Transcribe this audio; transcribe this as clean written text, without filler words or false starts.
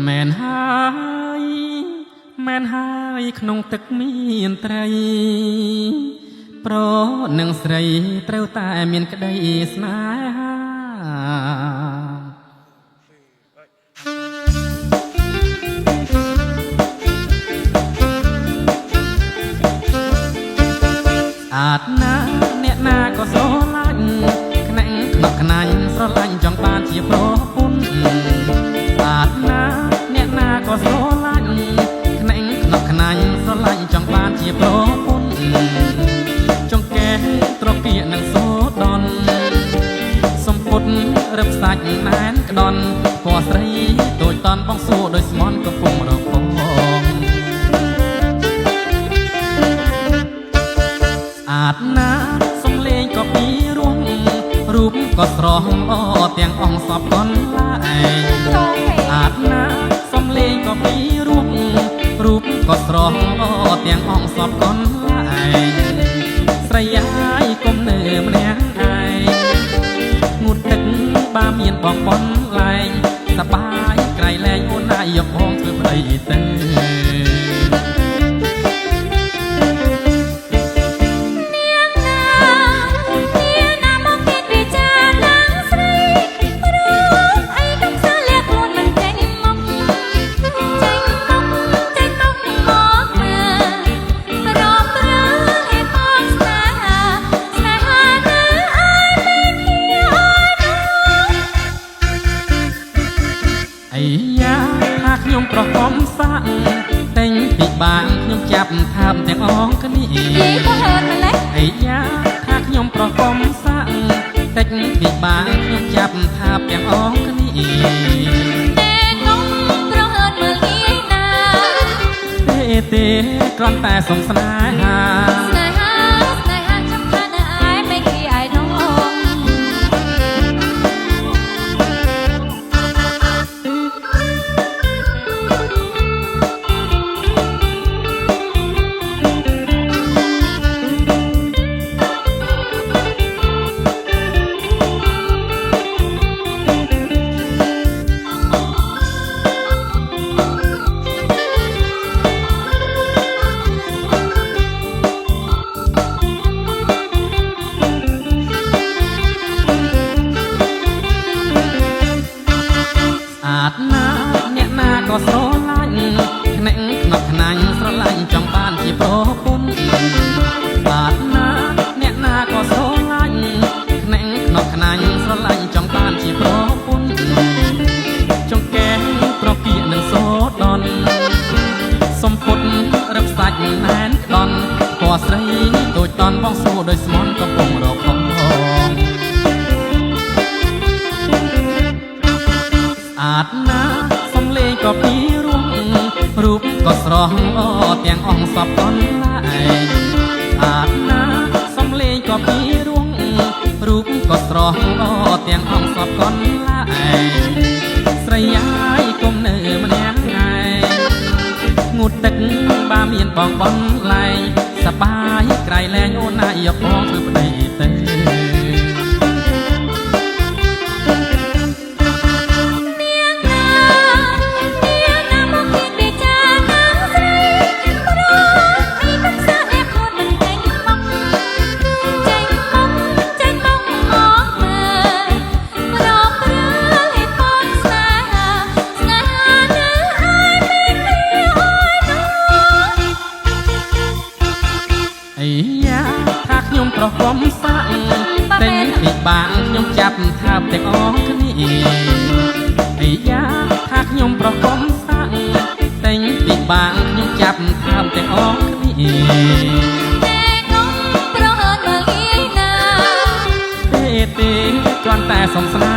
មែនហើយមែនហើយក្នុងទឹកមានត្រីប្រនឹងស្រីត្រូវតែមានក្តីស្នេហាអាចណាអ្នកណាក៏ស្រឡាញ់ខ្នែងខ្នក់ខ្នាញ់ស្រឡាញ់ចង់បានជាប្រពន្ធអាចណាអ្នកណាក៏ស្រឡាញ់ខ្នែងខ្នក់ខ្នាញ់ស្រឡាញ់ចង់បានជាប្រពន្ធចង់កែត្រពាកនឹងសូដនសំពុតរឹបសាច់ណែនក្ដន់ពណ៌ស្រីដូចតន់បងសួរដោយស្មន់កំពុងរកបងអាចណាសំលេងក៏ពីរួមរូបក៏ស្រស់អទាំងអង្គសពកនឡាឯងអាចណាសំលេងក៏ពីរួមរូបក៏ស្រស់អទាំងអង្គសពកនឡាឯងស្រីហើយកុំនៅម្នាក់ឯងងូតទឹកបាមានបងបនលែងសបាយក្រៃលែងអូនណាយកបងធ្វើប្តីទៅខ្ញុំប្រហមសាក់តែងពីបាងខ្ញុំចាប់ថាបទាំងអងគ្នាអីយ៉ាថាខ្ញុំប្រហមសាក់តែងពីបាងខ្ញុំចាប់ថាបទាំងអងគ្នាតែកុំប្រហើនមើលងាយណាទេគ្រាន់តែសុំស្នេហាអ្នកណាក៏ស្រឡាញ់ខ្នែងខ្នក់ខ្នាញ់ស្រឡាញ់ចង់បានជាប្រពន្ធបាទណាអ្នកណាក៏ស្រឡាញ់ខ្នែងខ្នក់ខ្នាញ់ស្រឡាញ់ចង់បានជាប្រពន្ធចង់កែប្រពាកនឹងសូដនសំពុតរឹបសាច់ណែនក្ដន់ពណ៌ស្រីដូចតន់បងសួរដោយស្មន់កំពុងរកបងអាចណាសំលេងក៏ពីរួមរូបក៏ស្រស់អទាំងអង្គសពកនឡាឯងអាចណាសំលេងក៏ពីរួមរូបក៏ស្រស់អទាំងអង្គសពកនឡាឯងស្រីហើយកុំនៅម្នាក់ឯងងូតទឹកបាមានបងបនលែងសបាយក្រៃលែងអូនណាយកបងធ្វើប្តីទៅថាខ្ញុំប្រហមសាក់តែងពីបាងខ្ញុំចាប់ថាបទាំងអងគ្នាអីយ៉ាថាខ្ញុំប្រហមសាក់តែងពីបាងខ្ញុំចាប់ថាបទាំងអងគ្នាតែកុំប្រហើនមើលងាយណាទេគ្រាន់តែសុំស្នេ